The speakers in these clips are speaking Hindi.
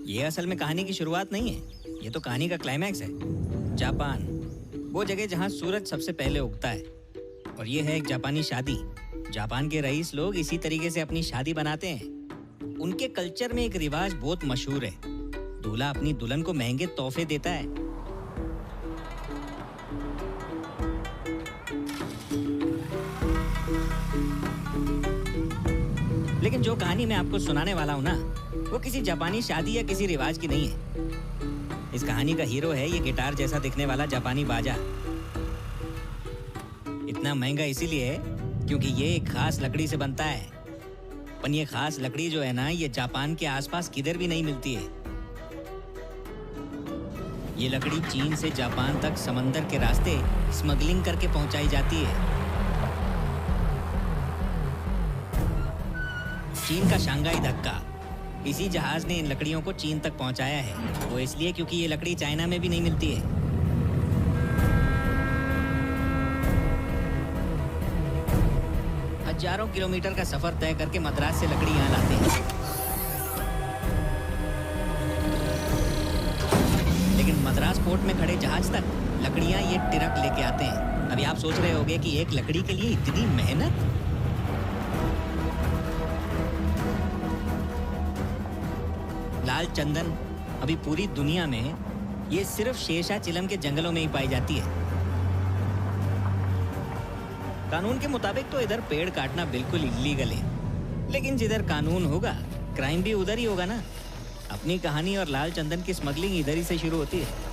ये असल में कहानी की शुरुआत नहीं है, ये तो कहानी का क्लाइमैक्स है। जापान, वो जगह जहाँ सूरज सबसे पहले उगता है। और ये है एक जापानी शादी। जापान के रईस लोग इसी तरीके से अपनी शादी बनाते हैं। उनके कल्चर में एक रिवाज बहुत मशहूर है। दूल्हा अपनी दुल्हन को महंगे तोहफे देता है। लेकिन जो कहानी मैं आपको सुनाने वाला हूँ ना, वो किसी जापानी शादी या किसी रिवाज की नहीं है। इस कहानी का हीरो है ये गिटार जैसा दिखने वाला जापानी बाजा। इतना महंगा इसीलिए है क्योंकि ये एक खास लकड़ी से बनता है। पर ये खास लकड़ी जो है ना, ये जापान के आसपास किधर भी नहीं मिलती है। ये लकड़ी चीन से जापान तक समंदर के रास्ते स्मगलिंग करके पहुंचाई जाती है। चीन का शंघाई धक्का, इसी जहाज ने इन लकड़ियों को चीन तक पहुंचाया है। वो इसलिए क्योंकि ये लकड़ी चाइना में भी नहीं मिलती है। हजारों किलोमीटर का सफर तय करके मद्रास से लकड़ी यहाँ लाते हैं। लेकिन मद्रास पोर्ट में खड़े जहाज तक लकड़ियाँ ये ट्रक लेके आते हैं। अभी आप सोच रहे होंगे कि एक लकड़ी के लिए इतनी मेहनत। लाल चंदन अभी पूरी दुनिया में ये सिर्फ शेषा चिलम के जंगलों में ही पाई जाती है। कानून के मुताबिक तो इधर पेड़ काटना बिल्कुल इलीगल है, लेकिन जिधर कानून होगा क्राइम भी उधर ही होगा ना। अपनी कहानी और लाल चंदन की स्मगलिंग इधर ही से शुरू होती है।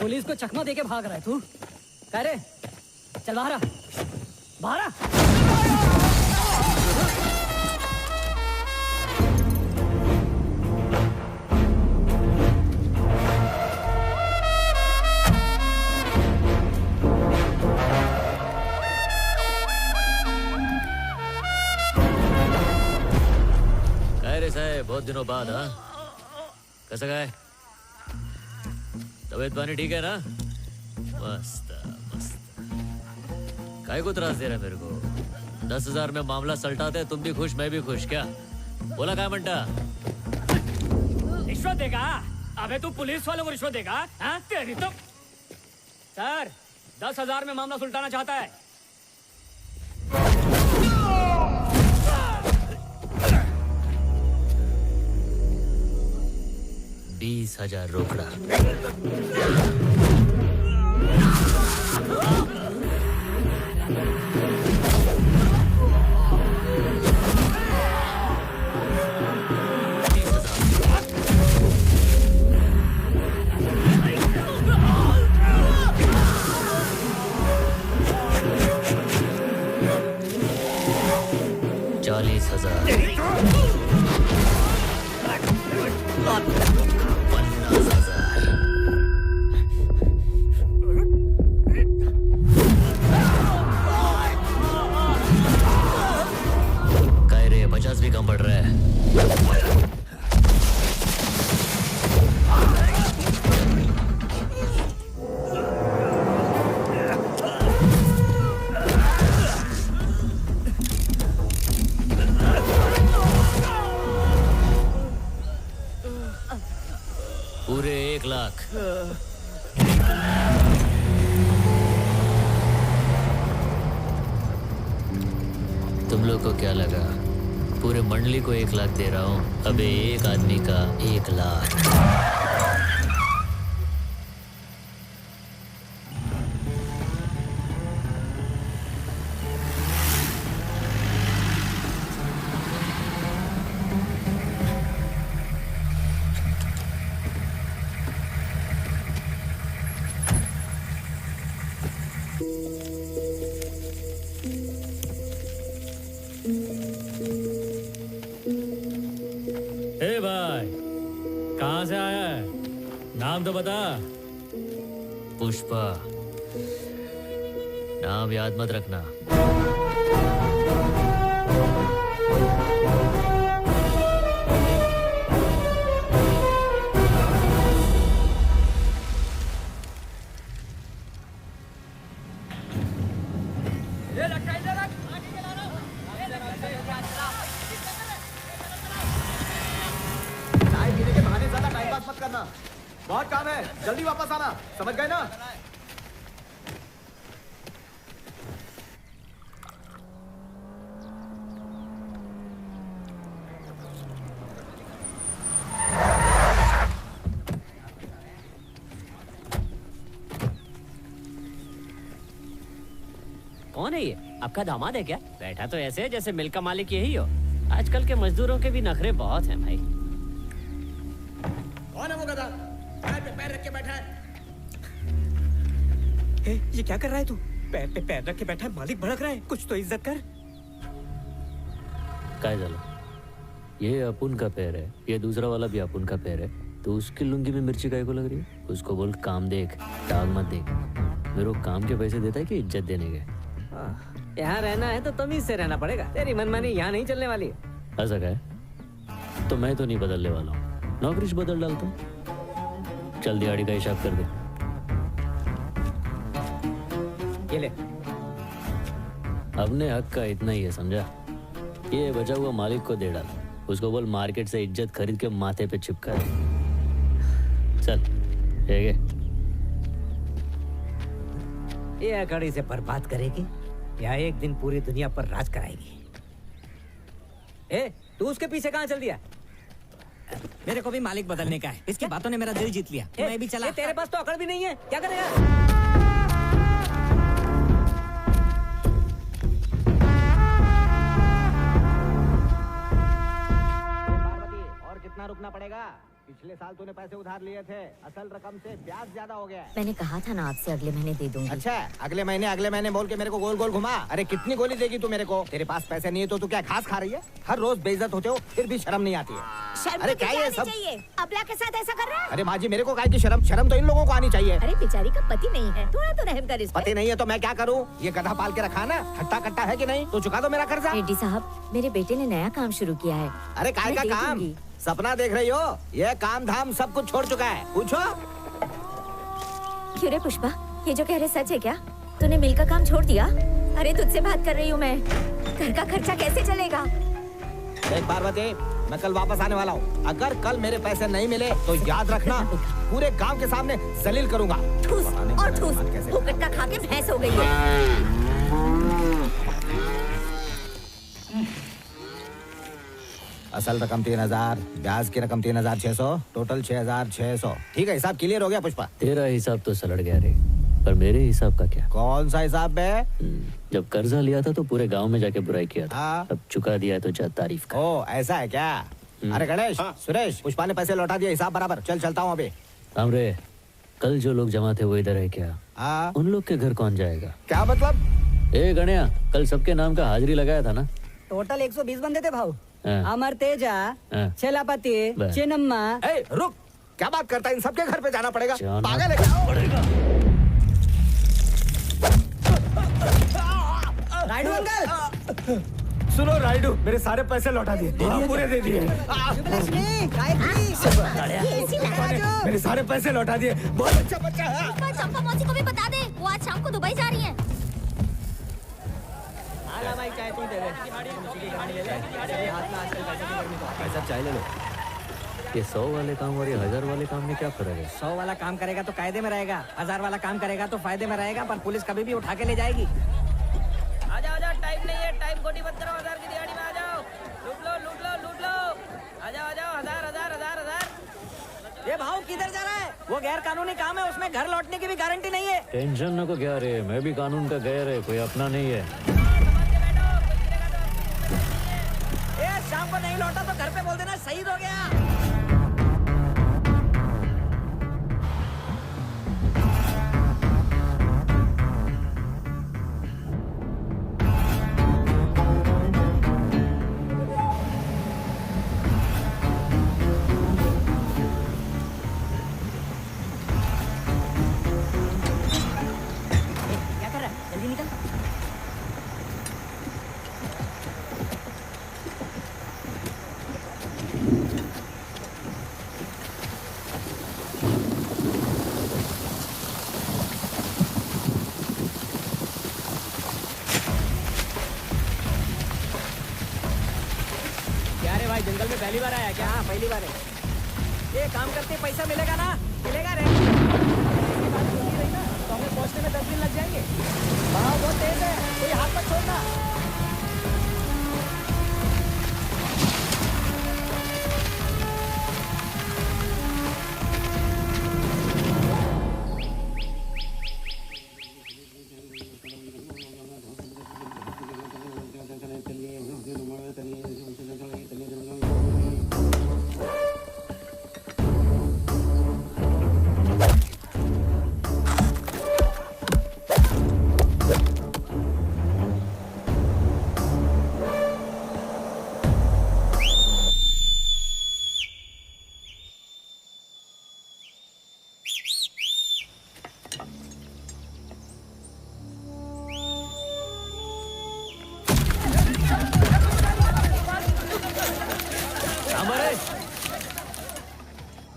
पुलिस को चकमा देके भाग रहा है तू? कह रे चल बाहर आ, बाहर आ। कह रे साहब, बहुत दिनों बाद। हाँ, कैसा गए? तबीयत पानी ठीक है ना? मस्त मस्त। काय को त्रास दे रहा है मेरे को? 10,000 में मामला सलटाते हैं, तुम भी खुश मैं भी खुश। क्या बोला? काय म्हणता? रिश्वत देगा? अबे तू पुलिस वालों को रिश्वत देगा? हाँ तेरी तो। सर 10,000 में मामला सुलटाना चाहता है। 20,000 रोकड़ा। पूरे 1 लाख। तुम लोग को क्या लगा पूरे मंडली को 1 लाख दे रहा हूँ? अबे एक आदमी का 1 लाख। ए भाई, कहाँ से आया है? नाम तो बता। पुष्पा, नाम याद मत रखना। चाय पीने के बहाने ज्यादा टाइम पास मत करना। बहुत काम है, जल्दी वापस आना। समझ गए ना? कौन है ये? आपका दामाद है क्या? बैठा तो ऐसे है जैसे मिल का मालिक यही हो। आजकल के मजदूरों के भी नखरे बहुत हैं भाई। कौन है वो गधा? पैर पे पैर रख के बैठा है। ये क्या कर रहा है तू? पैर पे पैर रख के बैठा है, मालिक भड़क रहा है। कुछ तो इज्जत कर। काय झालं? ये अपुन का पैर है, ये दूसरा वाला भी अपुन का पैर है, तो उसकी लुंगी में मिर्ची काय को लग रही है? उसको बोल काम देख, टांग मत देख। मेरे को काम के पैसे देता है कि इज्जत देने के? यहाँ रहना है तो तमीज से रहना पड़ेगा। तेरी मनमानी यहाँ नहीं चलने वाली है। ऐसा क्या है? तो मैं तो नहीं बदलने वाला हूँ, नौकरी बदल डालता हूँ। चल दिहाड़ी का हिसाब कर दे। ये ले। अपने हक का इतना ही है, समझा? ये बचा हुआ मालिक को दे डाल। उसको बोल मार्केट से इज्जत खरीद के माथे पे चिपका दे। चल ठीक है। ये अकड़ी से बर्बाद करेगी या एक दिन पूरी दुनिया पर राज कराएगी। ए, तू उसके पीछे कहाँ चल दिया? मेरे को भी मालिक बदलने का है। इसकी बातों ने मेरा दिल जीत लिया। मैं भी चला। तेरे पास तो अकड़ भी नहीं है, क्या करेगा? कितना रुकना पड़ेगा? पिछले साल तूने पैसे उधार लिए थे, असल रकम से ब्याज ज्यादा हो गया है। मैंने कहा था ना आपसे अगले महीने दे दूंगी। अच्छा, अगले महीने बोल के मेरे को गोल गोल घुमा। अरे कितनी गोली देगी तू मेरे को? तेरे पास पैसे नहीं है तो तू क्या घास खा रही है? हर रोज बेइज्जत होते हो, फिर भी शर्म नहीं आती है। शर्म अरे तो क्या ये सब? चाहिए? अबला के साथ ऐसा कर रहा है? अरे माँ जी, मेरे को काहे की शर्म? शर्म तो इन लोगों को आनी चाहिए। अरे बेचारी का पति नहीं है, थोड़ा तो रहम कर इस पे। पति नहीं है तो मैं क्या करूँ? ये गधा पाल के रखा ना, हट्टा कट्टा है कि नहीं? तो चुका दो मेरा कर्जा। रेड्डी साहब, मेरे बेटे ने नया काम शुरू किया है। अरे काय का मैं दे काम? दूंगी। सपना देख रही हो? ये काम धाम सब कुछ छोड़ चुका है। पूछो। क्यों रे पुष्पा, ये जो कह रहे सच है क्या? तूने मिल का काम छोड़ दिया? अरे तुझसे बात कर रही हूँ मैं। घर का खर्चा कैसे चलेगा? देख पार्वती, मैं कल वापस आने वाला हूँ। अगर कल मेरे पैसे नहीं मिले तो याद रखना, पूरे गांव के सामने जलील करूंगा। ठूस और ठूस, फुकट का खा के भैंस हो गई है। असल रकम 3000, ब्याज की रकम 3600, टोटल 6600। ठीक है, हिसाब क्लियर हो गया पुष्पा? तेरा हिसाब तो सलट गया रे, पर मेरे हिसाब का क्या? कौन सा हिसाब है? जब कर्जा लिया था तो पूरे गांव में जाके बुराई किया था। हाँ। अब चुका दिया है तो जा तारीफ कर। ओ ऐसा है क्या? अरे गणेश, सुरेश, पुष्पा ने पैसे लौटा दिया, हिसाब बराबर। चल चलता हूँ अभी। हमरे, कल जो लोग जमा थे वो इधर है क्या? हाँ। उन लोग के घर कौन जाएगा? क्या मतलब? ए गणया, कल सबके नाम का हाजिरी लगाया था ना? टोटल 120 बंदे थे भाऊ। हाँ। अमर तेजा, हाँ। छेलापति, बस। चिन्नम्मा। ए, रुक, क्या बात करता है? इन सबके घर पे जाना पड़ेगा? जाना पागल है क्या? राइडू अंकल, सुनो राइडू, मेरे सारे पैसे लौटा दिए। पूरे दे दिए। लक्ष्मी, गायत्री, मेरे सारे पैसे लौटा दिए। बहुत अच्छा बच्चा है। चंपा मौसी को भी बता दे, वो आज शाम को दुबई जा रही है। पैसा चाय ले लो। ये 100 वाले काम और ये 1000 वाले काम में क्या फर्क है? 100 वाला काम करेगा तो कायदे में रहेगा, 1000 वाला काम करेगा तो फायदे में रहेगा, पर पुलिस कभी भी उठा के ले जाएगी। आजा आजा, टाइम नहीं है, टाइम खोटी मत करो। 1000 की दिहाड़ी में आ जाओ, लूट लो लूट लो लूट लो। आ जाओ आ जाओ, 1000 1000 1000 1000। ये भाव किधर जा रहा है? वो गैर कानूनी काम है, उसमें घर लौटने की भी गारंटी नहीं है। टेंशन न को क्या रे, मैं भी कानून का गैर है, कोई अपना नहीं है। शाम को नहीं लौटा तो घर पे बोल देना शहीद हो गया। भाई जंगल में पहली बार आया क्या? हाँ पहली बार है। ये काम करते पैसा मिलेगा ना? मिलेगा रे। तो हमें पहुंचने में 10 दिन लग जाएंगे। बहाव बहुत तेज है, कोई हाथ मत छोड़ना।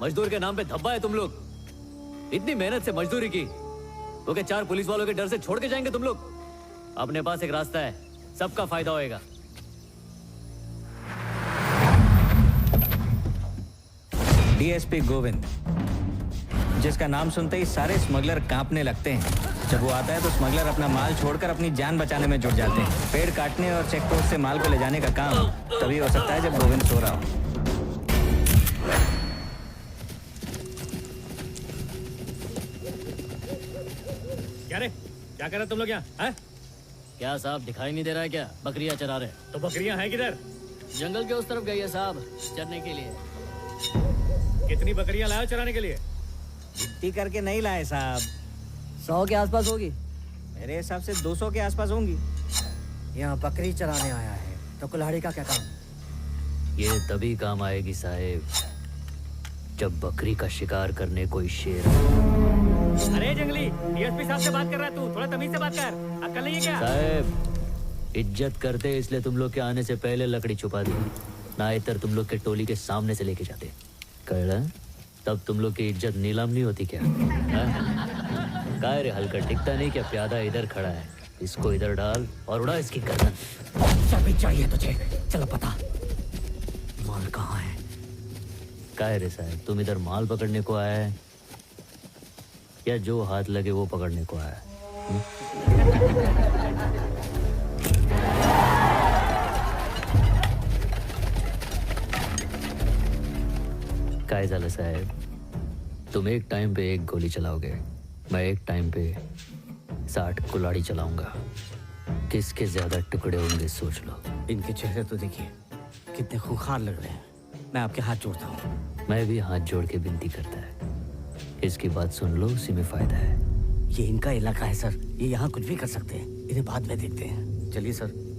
मजदूर के नाम पे धब्बा है तुम लोग। इतनी मेहनत से मजदूरी की, तो क्या 4 पुलिस वालों के डर से छोड़ के जाएंगे तुम लोग? अपने पास एक रास्ता है, सबका फायदा होएगा। डीएसपी गोविंद, जिसका नाम सुनते ही सारे स्मगलर कांपने लगते हैं। जब वो आता है तो स्मगलर अपना माल छोड़कर अपनी जान बचाने में जुट जाते हैं। पेड़ काटने और चेक पोस्ट से माल को ले जाने का काम तभी हो सकता है जब गोविंद सो रहा हो। क्या रे, क्या कर रहे तुम लोग यहाँ? हैं? क्या साहब दिखाई नहीं दे रहा है क्या? बकरियां चरा रहे हैं। तो बकरियां हैं किधर? जंगल के उस तरफ गई है साहब, चरने के लिए। कितनी बकरियां लाए हो चराने के लिए? गिनती करके नहीं लाए साहब, 100 के आसपास होगी। मेरे हिसाब से 200 के आसपास होंगी। यहाँ बकरी चराने आया है तो कुल्हाड़ी का क्या काम? ये तभी काम आएगी साहेब, जब बकरी का शिकार करने कोई शेर आए। अरे जंगली, डीएसपी साहब से बात कर रहा है तू, थोड़ा तमीज से बात कर। अक्ल नहीं है क्या? साहब इज्जत करते इसलिए तुम लोग के आने से पहले लकड़ी छुपा दी, ना इतर तुम लोग के टोली के सामने से लेके जाते। कह तब तुम लोग की इज्जत नीलाम नहीं होती क्या? काय रे हल्का टिकता नहीं क्या? प्यादा इधर खड़ा है, इसको इधर डाल और उड़ा इसकी गर्दन। चाबी चाहिए तुझे? चलो पता, माल कहाँ है? काय रे साहब, तुम इधर माल पकड़ने को आया है या जो हाथ लगे वो पकड़ने को आया है? काय झालं साहेब, तुम एक टाइम पे 1 गोली चलाओगे, मैं एक टाइम पे 60 कुल्हाड़ी चलाऊंगा। किसके ज्यादा टुकड़े होंगे सोच लो। इनके चेहरे तो देखिए कितने खूंखार लग रहे हैं। मैं आपके हाथ जोड़ता हूँ। मैं भी हाथ जोड़ के विनती करता है, इसकी बात सुन लो, उसी में फायदा है। ये इनका इलाका है सर, ये यहाँ कुछ भी कर सकते हैं। इन्हें बाद में देखते हैं। चलिए सर।